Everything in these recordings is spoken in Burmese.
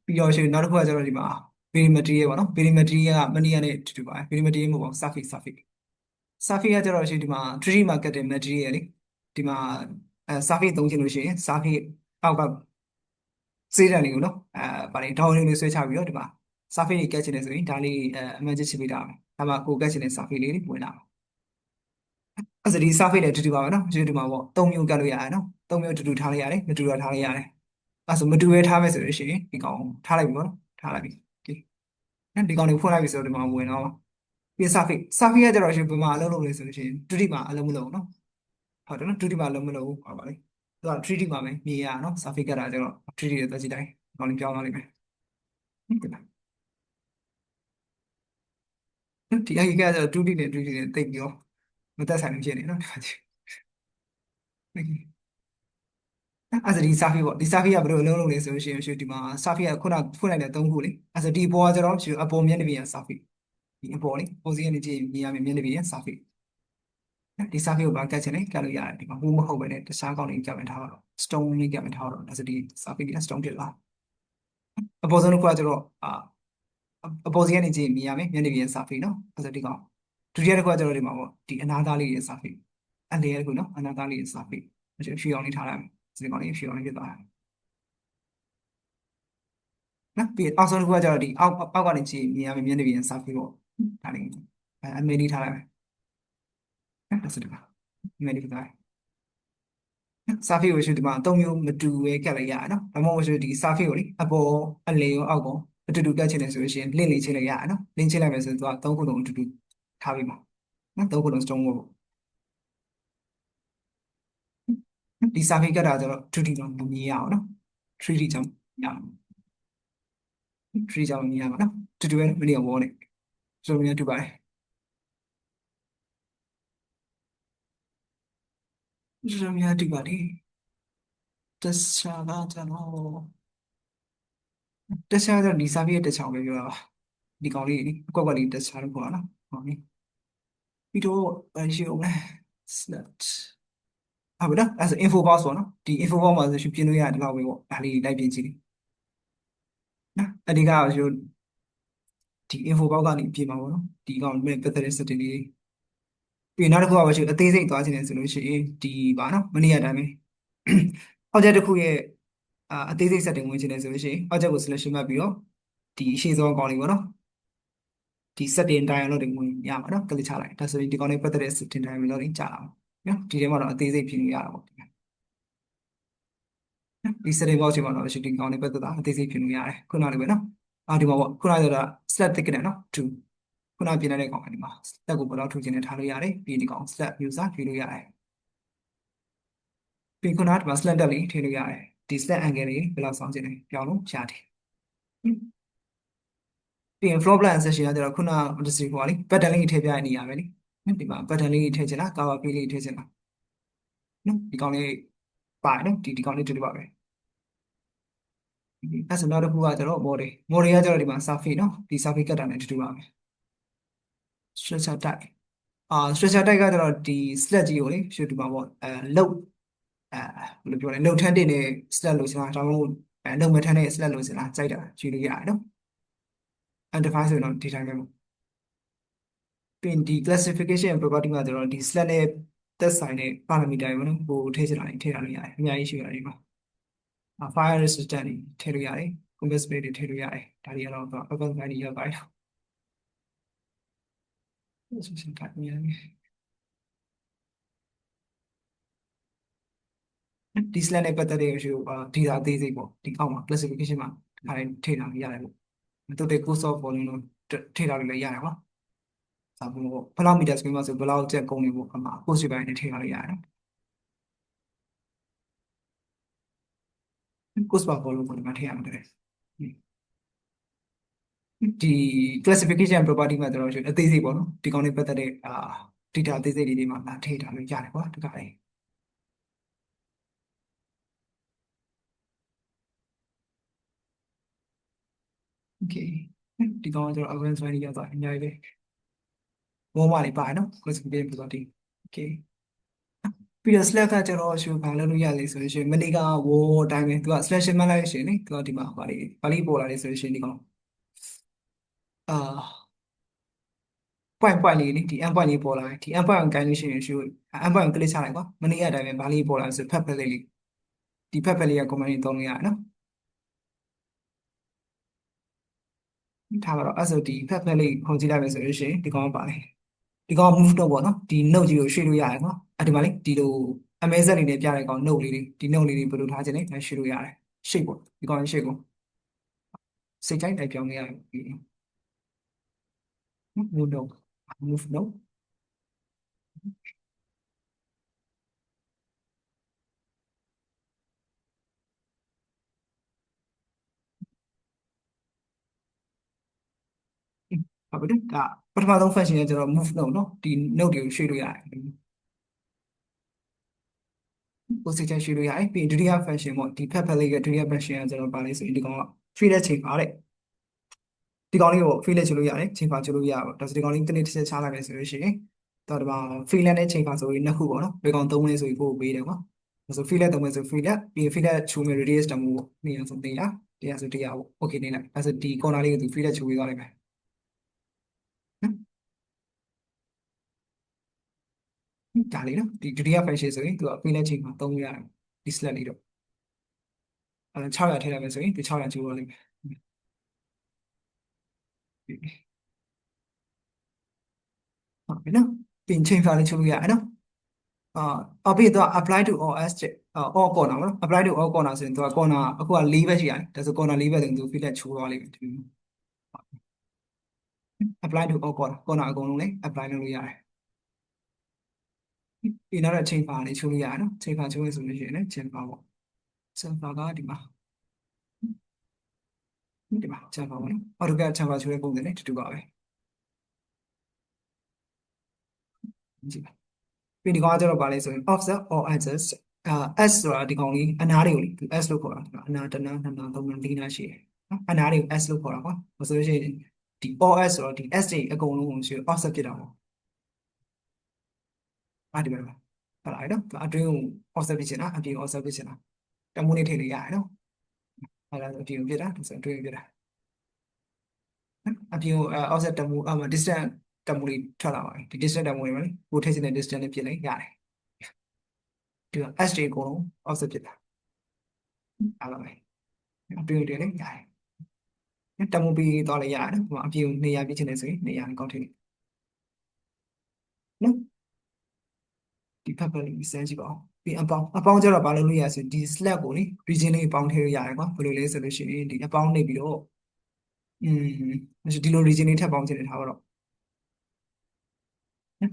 ပြီးတော့ရှင်နောက်တစ်ခုကကျတော့ဒီမှာ perimetry ပေါ့နော် perimetry ကမနီယာနဲ့တူတူပါ perimetry မဟုတ်ပါဘူး surface ကကျတော့ရှင်ဒီမှာ 3D မှာကတ်တဲ့ material လေဒီမှာsurface သုံးချင်လို့ရှိရင် surface အောက်ကစေးတံလေးကိုနော်ဗာလေဒေါင်းလေးဆွဲချပြီးတော့ဒီမှာ surface တွေကတ်ချင်တယ်ဆိုရင်ဒါလေးအမှန်ချစ်ချပေးတာပဲဒါမှကိုကတ်ချင်တဲ့ surface လေးဝင်လာအဲ့ဒါဒီ surface နဲ့တူတူပါပဲနော်ဒီမှာပေါ့၃မျိုးကတ်လို့ရတယ်နော်၃မျိုးတူတူထားလိုက်ရတယ်မတူတော့ထားလိုက်ရတယ်အဲ့ဆိုမတူရဲထားမယ်ဆိုလို့ရှိရင်ဒီကောင်ထားလိုက်ပြီပေါ့နော်ထားလိုက်ပြီဒီကောင်လေးဖွင့်လိုက်ပြီဆိုတော့ဒီမှာဝင်တော့ပြီး surface ကကျတော့ရှင်ဘယ်မှာအလုပ်လုပ်လဲဆိုလို့ရှိရင် 2D မှာအလုပ်မလုပ်ဘူးနော်ဟုတ်တယ်နော် 2D မှာအလုပ်မလုပ်ဘူးဟောပါလေသူက 3D မှာပဲမြင်ရနော် surface ကတာကျတော့ 3D ရဲ့သက်ကြည့်တိုင်းဒီကောင်လေးပြောင်းသွားလိမ့်မယ်ဟုတ်ကဲ့ဒီအကြီးကကျတော့ 2D နဲ့ 3D နဲ့တိတ်ပြီးတော့မသက်ဆိုင်လို့ဖြစ်နေနော်ဒီမှာကြည့်အဲ့ဒါဒီ surface ပေါ့ဒီ surface ကဘယ်လိုအလုပ်လုပ်လဲဆိုလို့ရှိရင်ဒီမှာ surface ကခုနဖွင့်လိုက်တဲ့၃ခုလေအဲ့ဒါဒီအပေါ်ကကျတော့အပေါ်မျက်နှာပြင်က surface ဒီအပေါ်လေပုံစံနဲ့ကြည့်မြင်ရမယ်မျက်နှာပြင်ရဲ့ surface ဒီ surface ကိုဘာကတ်ချင်လဲကတ်လို့ရတယ်ဒီမှာဘူးမဟုတ်ပဲနဲ့တခြားကောင်းလေးကတ်မှထားတော့ stone လေးကတ်မှထားတော့ဒါဆိုဒီ surface က stone ဖြစ်လာအပေါ်ဆုံးတစ်ခုကကျတော့အပေါ်စီကနေကြည့်မြင်ရမယ်မျက်နှာပြင် surface နော်ဒါဆိုဒီကောင်ဒုတိယတစ်ခုကကျတော့ဒီမှာပေါ့ဒီအနားသားလေးရဲ့ surface အလေတစ်ခုနော်အနားသားလေးရဲ့ surface ဖြူအောင်လေးထားလိုက်မယ်ဒီကောင်လေးဖြူအောင်လေးဖြစ်သွားတယ်နော်ပြီးအောက်ဆုံးတစ်ခုကကျတော့ဒီအောက်ကနေကြည့်မြင်ရမယ်မျက်နှာပြင် surface ပေါ့ဒါလေးအမေလေးထားလိုက်မယ်နော်ဒါဆိုဒီကောင်အမေလေးဖြစ်သွားတယ်surface ကိုရှိဒီမှာ၃မျိုးမတူပဲကတ်လိုက်ရအောင်နော်ဒါမှမဟုတ်ရှိဒီ surface ကိုလေအပေါ်အလေရောအောက်ကောအတူတူကတ်ချင်တယ်ဆိုလို့ရှိရင်လင့်လေးချင်းလိုက်ရအောင်နော်လင့်ချင်းလိုက်မယ်ဆိုတော့သူက၃ခုလုံးအတူတူထားပြီးမှာနော်၃ခုလုံး stone ကိုဒီ surface ကတ်တာကျတော့ 2D တော့မမြင်ရအောင်နော် 3D ကြောင့်ရအောင် 3D ကြောင့်မြင်ရမှာနော်တူတူပဲမနေအောင်ဝေါ်နေဆိုလို့တူပါတယ်ဆိုလို့တူပါတယ်တခြားကကျတော့တခြားကျတော့ဒီ surface ရဲ့တခြားပဲပြောတာပါဒီကောင်လေးအကွက်ကွက်လေးတခြားလို့ခေါ်တာနော်ဟုတ်ပြီပြီးတော့ရှိအောင်လဲ select ဟုတ်ပြီနော်အဲဆို info box ပေါ့နော်ဒီ info box မှာဆိုရှင်ပြင်လို့ရတယ်ဒီလောက်ပဲပေါ့ဒါလေးလိုက်ပြင်ကြည့်လိနော်အဓိကဆိုဒီ info box ကနေပြင်မှာပေါ့နော်ဒီကောင်မဲ့ပတ်သက်တဲ့ setting လေးပြီးနောက်တစ်ခုကရှိအသေးစိတ်သွားခြင်းလဲဆိုလို့ရှိရင်ဒီပါနော်မနေ့ကတိုင်းပဲ object တစ်ခုရဲ့အသေးစိတ် setting ဝင်ခြင်းလဲဆိုလို့ရှိရင် object ကို selection မှတ်ပြီးတော့ဒီရှေ့ဆုံးကောင်လေးပေါ့နော်ဒီ setting dialog တွေဝင်ရမှာနော်ကလစ်ချလိုက်ဒါဆိုရင်ဒီကောင်လေးပတ်သက်တဲ့ setting dialog တွေကြာလာမှာနော်ဒီထဲမှာတော့အသေးစိတ်ပြင်လို့ရတာပေါ့ဒီ setting box မှာတော့ရှိဒီကောင်လေးပတ်သက်တာအသေးစိတ်ပြင်လို့ရတယ်ခုနလေးပဲနော်ဒီမှာပေါ့ခုနကတော့ slab thickness နော်2ခုနပြင်လိုက်တဲ့ကောင်ကဒီမှာ slab ကိုဘယ်လောက်ထူခြင်းနဲ့ထားလို့ရတယ်ပြီးဒီကောင် slab user ဖြေလို့ရတယ်ပြီးခုနကဒီမှာ slant တက်လေးထည့်လို့ရတယ်ဒီ slant angle လေးဘယ်လောက်ဆောင်ခြင်းလဲပြောင်းလို့ရတယ်ပြီးရင် floor plan section ကကျတော့ခုန industry ဟိုပါလေ pattern လေးထည့်ပြရနေရမယ်လေဒီမှာ pattern လေးထည့်ချင်လား cover page လေးထည့်ချင်လားနော်ဒီကောင်လေးပါတယ်နော်ဒီကောင်လေးတူတူပါပဲအဲ့ဆိုနောက်တစ်ခုကကျတော့ model ကကျတော့ဒီမှာ surface နော်ဒီ surface ကတ်တာနဲ့တူတူပါပဲ structure type structure type ကကျတော့ဒီ slat ကြီးကိုလေရှုဒီမှာပေါ့လုတ်ဘယ်လိုပြောလဲလုတ်ထန်းတင်တဲ့ slat လို့ဆိုတာဒါမှမဟုတ်လုတ်မထန်းတဲ့ slat လို့ဆိုတာကြိုက်တာကြည့်လို့ရတယ်နော် undefined ဆိုရင်တော့ဒီတိုင်းပဲပေါ့ပြီးရင်ဒီ classification property မှာကျတော့ဒီ slat နဲ့သက်ဆိုင်တဲ့ parameter တွေပေါ့နော်ဟိုထည့်ချင်တာထည့်ထားလို့ရတယ်အများကြီးရှိရတယ်ဒီမှာfire resistant တွေထည့်လို့ရတယ် combat space တွေထည့်လို့ရတယ်ဒါတွေကတော့ open file တွေရောက်ပါတယ် resistant type များဒီ slat နဲ့ပတ်သက်တဲ့ issue ဒီသာအသေးစိတ်ပေါ့ဒီအောက်မှာ classification မှာဒါတွေထည့်ထားလို့ရတယ်ပေါ့တိုးတဲ့ course of volume လို့ထည့်ထားလို့လည်းရတယ်ပေါ့ဒါပေမဲ့ဘယ်လောက် meter square မှာဆိုဘယ်လောက်ကျက်ကုန်နေပေါ့အမှာ course ပိုင်းနဲ့ထည့်ထားလို့ရတယ် course of volume ကိုဒီမှာထည့်ရမှာတယ်ဒီ classification property မှာကျွန်တော်အသေးစိတ်ပေါ့နော်ဒီကောင်လေးပတ်သက်တဲ့data အသေးစိတ်တွေမှာထည့်ထားလို့ရတယ်ပေါ့တခါလေး okay ဒီကောင်ကကျွန်တော် advanced value ရောက်သွားအများကြီးပဲဘောမလေးပါတယ်နော် classification property okay ပြီး ပြီးတော့ Slack ကကျတော့ရှုဘာလုပ်လို့ရလဲဆိုရင်မနေ့ကဝေါ်အတိုင်းပဲသူက slash မှတ်လိုက်ရှင်လေသူကဒီမှာဘာလေးပေါ်လာလဲဆိုရင်ဒီကောင်အာ point လေးလေဒီ end point လေးပေါ်လာတယ်ဒီ end point ကိုကိုင်းလို့ရှိရင်ရှု end point ကို click ချလိုက်ကွာမနေ့ကအတိုင်းပဲဘာလေးပေါ်လာလဲဆိုဖက်ဖက်လေးဒီဖက်ဖက်လေးက command လေးသုံးလို့ရတယ်နော်ထားပါတော့အဲ့ဆိုဒီဖက်ဖက်လေးခုံကြည့်လိုက်မယ်ဆိုလို့ရှိရင်ဒီကောင်ကပါလေဒီကောင် move တော့ပေါ့နော်ဒီ note ကြီးကိုရွှေ့လို့ရတယ်ကွာအဲ့ဒီမှာလေဒီလို amazon လေးနဲ့ပြတဲ့ကောင် note လေးတွေဒီ note လေးတွေဘယ်လိုထားခြင်းလဲရွှေ့လို့ရတယ် shape ပေါ့ဒီကောင် shape ကိုစိတ်တိုင်းတိုင်းပြောင်းနေရတယ် move note move note ဟုတ်ပြီဒါပထမဆုံး function ကကျတော့ move note နော်ဒီ note တွေကိုရွှေ့လို့ရတယ်ကိုစိတ်ချရွှေ့လို့ရတယ်ပြီးရင်ဒုတိယ function ပေါ့ဒီဖက်ဖက်လေးကဒုတိယ function ကကျတော့ပါလေဆိုရင်ဒီကောင်က free တဲ့ချိန်ပါတဲ့ဒီကောင်လေးကို free လက်ချလို့ရတယ်ချိန်ပါချလို့ရပါတော့ဒါဆိုဒီကောင်လေးတစ်နေ့တစ်ချက်ချလိုက်မယ်ဆိုလို့ရှိရင်တော့ဒီမှာ free လက်နဲ့ချိန်ပါဆိုရင်နှစ်ခုပေါ့နော်ဒီကောင်3မိနစ်ဆိုရင်ကိုပေးတယ်ကွာဒါဆို free လက်3မိနစ်ဆို free လက်ပြီး free လက်ချူမယ် radius တမှုပေါ့နေရဆို100ဆို100ပေါ့ okay နေလိုက်ဒါဆိုဒီ corner လေးကိုသူ free လက်ချူပေးသွားလိုက်မယ်နော်ဒါလေးနော်ဒီဒုတိယ function ဆိုရင်သူက free လက်ချိန်ပါ3ရတယ်ဒီ select လေးတော့600ထည့်လိုက်မယ်ဆိုရင်ဒီ600ချူသွားလိမ့်မယ်ဟုတ်ပြီနော်ပြင်ချိန်ပါလေးချူလို့ရတယ်နော်အော်ပြီးတော့ apply to all as all corner ပေါ့နော် apply to all corner ဆိုရင်သူက corner အခုက4ဘက်ရှိရတယ်ဒါဆို corner 4ဘက်ဆိုရင်သူ fillet ချိုးသွားလိမ့်မယ်ဒီ apply to all corner corner အကုန်လုံးလေ apply လုပ်လို့ရတယ်ပြီးတော့ချိန်ပါလေးချိုးလို့ရတယ်နော်ချိန်ပါချိုးရဆိုလို့ရှိရင်လည်းချိန်ပါပေါ့ချိန်ပါကဒီမှာချိန်ပါပေါ့နော် AutoCAD ချိန်ပါချိုးတဲ့ပုံစံနဲ့တူတူပါပဲကြည့်ပါပြီးဒီကောင်ကကျတော့ပါလေဆိုရင် offset or adjust s ဆိုတာဒီကောင်လေးအနားတွေကိုလေ s လို့ခေါ်တာအနားတစ်နားနှစ်နားသုံးနားလေးနားရှိတယ်နော်အနားတွေကို s လို့ခေါ်တာကွာဆိုလို့ရှိရင်ဒီ os ဆိုတော့ဒီ s တွေအကုန်လုံးကိုရှိ offset ဖြစ်တာပေါ့အဲ့ဒီပဲဟုတ်လားနော်အတွင်းကို offset ဖြစ်ချင်တာအပြင် offset ဖြစ်ချင်တာတမိုးလေးထည့်လို့ရတယ်နော်ဟုတ်လားအပြင်ကိုပြတာသူစအတွင်းကိုပြတာအပြင်ကိုoffset တမိုးdistance တမိုးလေးထွက်လာပါတယ်ဒီ distance တမိုးလေးပါလေကိုထည့်ချင်တဲ့ distance လေးပြလိုက်ရတယ်ဒီက s တွေအကုန်လုံး offset ဖြစ်တာအဲ့လိုပဲအတွင်းကိုထည့်လိုက်ရတယ်တမိုးပြီးသွားလိုက်ရတယ်ဟိုအပြင်ကိုနေရာပြချင်တယ်ဆိုရင်နေရာကောက်ထည့်လိုက်နော်ဒီဖက်ဖက်လေးစမ်းကြည့်ပါဦးပြီးအပေါင်းကျတော့ဘာလုပ်လို့ရဆိုဒီ slack ကိုလေ region လေးပေါင်းထည့်လို့ရတယ်ကွာဘယ်လိုလဲဆိုလို့ရှိရင်ဒီအပေါင်းနေပြီးတော့ဒီလို region လေးထပ်ပေါင်းချင်တယ်ထားပါတော့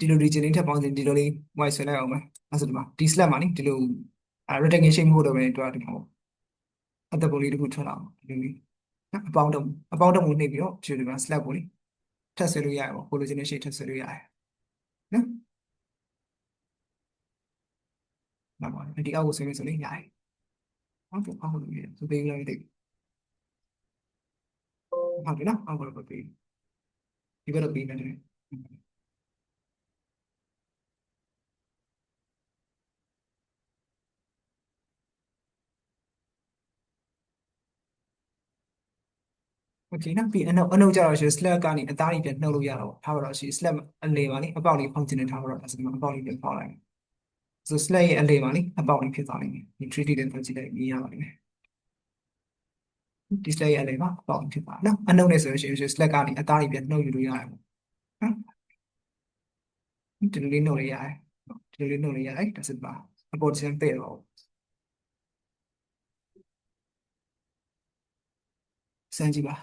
ဒီလို region လေးထပ်ပေါင်းချင်ဒီလိုလေး white ဆွဲလိုက်အောင်မယ်အဲ့ဆိုဒီမှာဒီ slack မှာနိဒီလို rectangle shape မဟုတ်တော့ဘဲတွားဒီမှာပေါ့အသက်ပုံလေးတစ်ခုထွက်လာအောင်ဒီလိုလေးနော်အပေါင်းတော့နှိပ်ပြီးတော့ဒီမှာ slack ကိုလေထပ်ဆွဲလို့ရတယ်ပေါ့ကိုလိုချင်တဲ့ shape ထပ်ဆွဲလို့ရတယ်နော်နောက်ပါဒီအောက်ကိုဆွဲမယ်ဆိုရင်ရတယ်ဟုတ်ကဲ့အောက်ကိုလို့ရတယ်ဆိုပေးလိုက်တယ်ဟုတ်ပြီနော်အောက်ကိုလို့ပေးဒီဘက်တော့ပေးမယ်โอเคနော်ပြီးအနှုတ်ကြတော့ရှိ slack ကနေအသားကြီးပြန်နှုတ်လို့ရတော့ထားပါတော့ရှိ slack အလေပါလေအပေါက်လေးဖောင်းချင်နေထားပါတော့ဒါဆိုဒီမှာအပေါက်လေးပြန်ဖောင်းလိုက်ဆို slack ရဲ့အလေပါလေအပေါက်လေးဖြစ်သွားလိမ့်မယ်ဒီ 3D နဲ့ဖွင့်ကြည့်လိုက်မြင်ရပါလိမ့်မယ်ဒီ slack ရဲ့အလေပါအပေါက်ဖြစ်ပါနော်အနှုတ်နဲ့ဆိုရင် slack ကနေအသားကြီးပြန်နှုတ်ယူလို့ရတယ်ပေါ့နော်ဒီလိုလေးနှုတ်လို့ရတယ်ဒီလိုလေးနှုတ်လို့ရတယ်ဒါဆိုပါအပေါ်ချင်းတဲ့တော့စမ်းကြည့်ပါ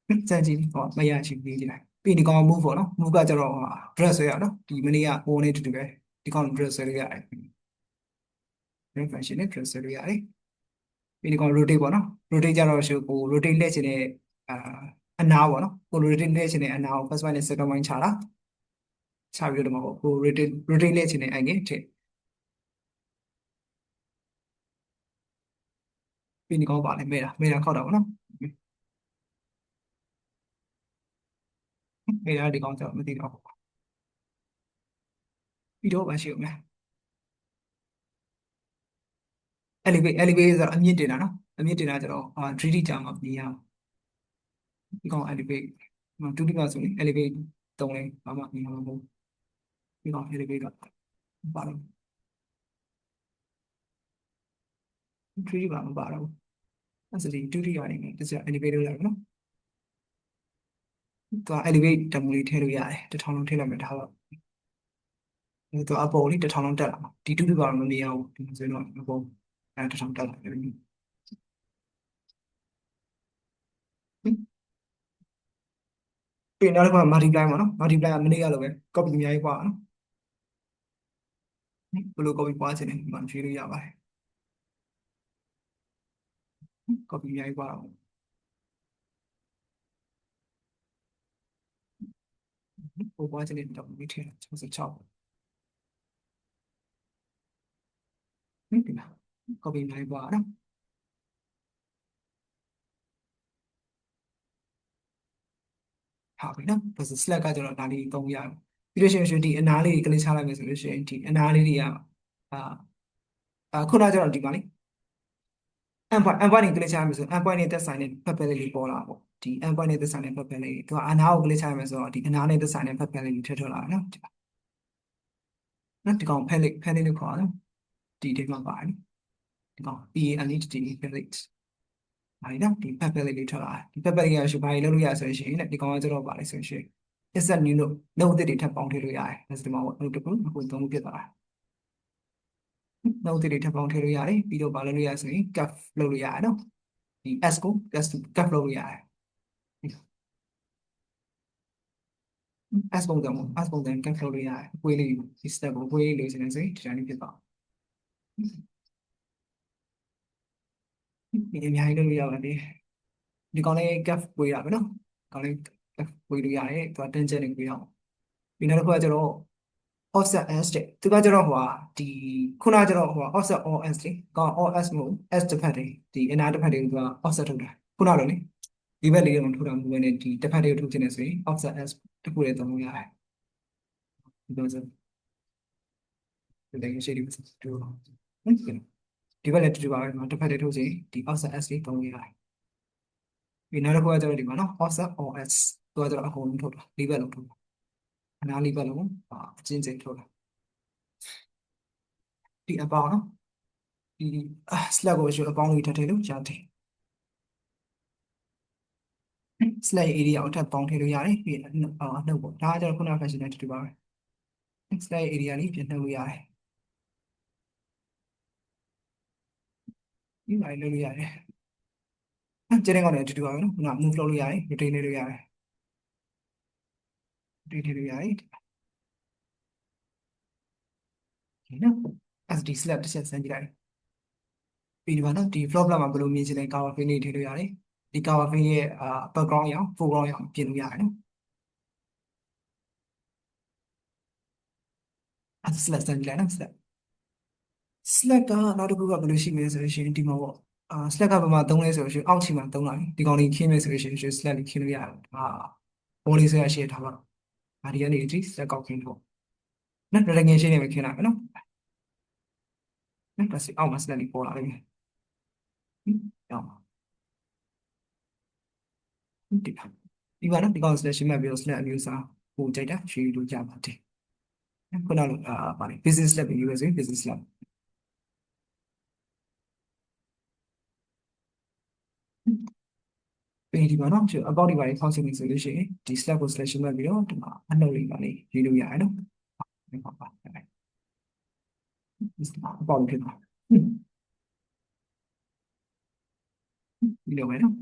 စမ်းကြည့်ဟောမရချင်ပြီးကြည့်လိုက်ပြီးဒီကောင် move ပေါ့နော် move ကကျတော့ dress ဆွဲရအောင်နော်ဒီမနေ့ကဟိုနဲ့တူတူပဲဒီကောင် dress ဆွဲလို့ရတယ် ring function နဲ့ dress ဆွဲလို့ရတယ်ပြီးဒီကောင် rotate ပေါ့နော် rotate ကြတော့ရှုပ်ကို rotate လှည့်ချင်တဲ့အာအနားပေါ့နော်ကို rotate လှည့်ချင်တဲ့အနားကို first point နဲ့ second point ချတာချပြီးတော့ဒီမှာပေါ့ကို rotate လှည့်ချင်တဲ့ angle ထည့်ပြီးဒီကောင်ပါလေမဲတာခောက်တာပေါ့နော်မဲတာဒီကောင်ကျတော့မသိတော့ဘူး ပြီးတော့ပါရှိဦးမယ် elevate ဆိုတော့အမြင့်တင်တာနော်အမြင့်တင်တာကျတော့3D ကြာမှာမြင်ရအောင်ဒီကောင် elevate 2D မှာဆိုရင် elevate တုံးလေးဘာမှမြင်မှာမဟုတ်ဒီကောင် elevate ကပါတော့ 3D ပါမပါတော့ဘူးအဲ့ဒါဒီ 2D ရနေတယ်တခြား elevate လို့ရတယ်နော်သူက elevate တမူလေးထည့်လို့ရတယ်1000လုံးထည့်လိုက်မယ်ဒါတော့သူအပေါ်လေး1000လုံးတက်လာမှာဒီ 2D ပါမမြင်အောင်ဒီဆိုရင်တော့အပေါ်1000တက်လာတယ်ပြီးနောက်တစ်ခါ multiply ပါနော် multiply ကမနေ့ကလိုပဲ copy အများကြီးပွားနော်ဘယ်လို copy ပွားချင်လဲဒီမှာဖြေလို့ရပါတယ် copy အများကြီးပွားအောင်ဟိုပွားချင်တဲ့တော့မိထည့်66ဒီမှာ copy အများကြီးပွားနော်ဟာပြီနော်ဒါဆို Slack ကကျတော့ဒါလေးသုံးရတယ်ပြီးလို့ရှိရင်ဒီအနားလေးကလေးချလိုက်မယ်ဆိုလို့ရှိရင်ဒီအနားလေးတွေကခုနကကျတော့ဒီပါလေ endpoint နဲ့ကလေးချလိုက်မယ်ဆို endpoint နဲ့သက်ဆိုင်တဲ့ဖက်ဖက်လေးပေါ်လာပေါ့ဒီ endpoint နဲ့သက်ဆိုင်တဲ့ဖက်ဖက်လေးသူကအနားကိုကလေးချလိုက်မယ်ဆိုတော့ဒီအနားနဲ့သက်ဆိုင်တဲ့ဖက်ဖက်လေးထည့်ထွက်လာတယ်နော်ဒီကောင် palette လို့ခေါ်တယ်ဒီဒီမှာပါတယ်ဒီကောင် entity palette ဘာလဲနော်ဒီ pepper လေးထွက်လာတယ်ဒီ pepper လေးရရှိဘာလေးလုပ်လို့ရဆိုရင်ဒီကောင်ကကျတော့ပါလေဆိုရင် insert new လို့နှုတ်သစ်တွေထပ်ပေါင်းထည့်လို့ရတယ်ဒါဆိုဒီမှာနှုတ်တစ်ခုအခုသုံးခုဖြစ်သွားတာနှုတ်သစ်တွေထပ်ပေါင်းထည့်လို့ရတယ်ပြီးတော့ဘာလုပ်လို့ရဆိုရင် cuff လုပ်လို့ရတယ်နော်ဒီ s ကို cuff လုပ်လို့ရတယ် s ပုံစံပေါ့ s ပုံစံ cuff လုပ်လို့ရတယ်အကွေးလေးဒီ step ကိုအကွေးလေးလို့ဆိုရင်ဒီတိုင်းဖြစ်သွားဒီအများကြီးလုပ်လို့ရပါတယ်ဒီကောင်လေး cuff ကွေးရမယ်နော်ကောင်လေး cuff ကွေးလို့ရတယ်သူက tangent နဲ့ကွေးအောင်ပြီးနောက်တစ်ခုကကျတော့ offset s တဲ့သူကကျတော့ဒီခုနကကျတော့offset all s လေကောင်း all s မဟုတ် s တစ်ဖက်တည်းဒီအနာတစ်ဖက်တည်းကိုသူက offset ထုတ်တာခုနတော့လေဒီဘက်လေးတော့ထုတ်တာမဟုတ်ဘဲနဲ့ဒီတစ်ဖက်တည်းကိုထုတ်ချင်တယ်ဆိုရင် offset s တစ်ခုတည်းသုံးလို့ရတယ်ဒီလိုဆိုဒီရှိဒီတူဒီဘက်လည်းတူပါပဲတစ်ဖက်တည်းထုတ်ချင်ဒီ offset s လေးသုံးလို့ရတယ်ပြီးနောက်တစ်ခုကကျတော့ဒီမှာနော် offset all s သူကကျတော့အကုန်လုံးထုတ်တာလေးဘက်လုံးထုတ်တာအနာလေးဘက်လုံးအချင်းချင်းထုတ်တာဒီအပေါင်းနော်ဒီ Slack ကိုရှိအပေါင်းလေးထပ်ထည့်လို့ရတယ် Slack area ကိုထပ်ပေါင်းထည့်လို့ရတယ်ပြီးနှုတ်ပေါ့ဒါကကျတော့ခုန function နဲ့တူတူပါပဲ Slack area လေးပြန်နှုတ်လို့ရတယ်ဒီလိုက်လုပ်လို့ရတယ်ကျတဲ့ကောင်လည်းတူတူပါပဲနော်ခုန move လုပ်လို့ရတယ် rotate လုပ်လို့ရတယ် rotate လုပ်ရတယ်ဒီနော် SD Slack တစ်ချက်စမ်းကြည့်လိုက်ပြီးဒီမှာနော်ဒီ floor plan မှာဘယ်လိုမြင်ချင်လဲ cover frame လေးထည့်လို့ရတယ်ဒီ cover frame ရဲ့background ရော foreground ရောပြင်လို့ရတယ်နော်အဲ့ဒါ Slack စမ်းကြည့်လိုက်နော် Slack ကနောက်တစ်ခုကဘယ်လိုရှိမလဲဆိုရင်ဒီမှာပေါ့Slack ကဘာမှသုံးလဲဆိုရင်အောက်ခြေမှာသုံးလာပြီဒီကောင်လေးခင်းမယ်ဆိုရင်Slack လေးခင်းလို့ရတယ်ဘောလေးဆိုရရှိထားပါတော့ဒီကနေဒီ Slack ကောက်ခင်းတော့နော် recognition နဲ့ပဲခင်းလိုက်မယ်နော်ဒါစီအောက်မှာ Slack လေးပေါ်လာလိမ့်မယ်အောင်ဒီမှာနော်ဒီကောင် Slack ရှင်းမှတ်ပြီးတော့ Slack အမျိုးအစားဟိုကြိုက်တာရွှေလို့ကြပါတယ်ခုနကပါလေ business lab ပြီးရွေးဆိုရင် business lab ပြီးဒီမှာနော်အပေါက်ဒီပါလေးဖောက်ချင်ပြီဆိုလို့ရှိရင်ဒီ Slack ကို slash မှတ်ပြီးတော့ဒီမှာအနှုတ်လေးပါလေးရေးလို့ရတယ်နော်ဒီမှာပါအပေါက်ဖြစ်သွားဒီလိုပဲနော်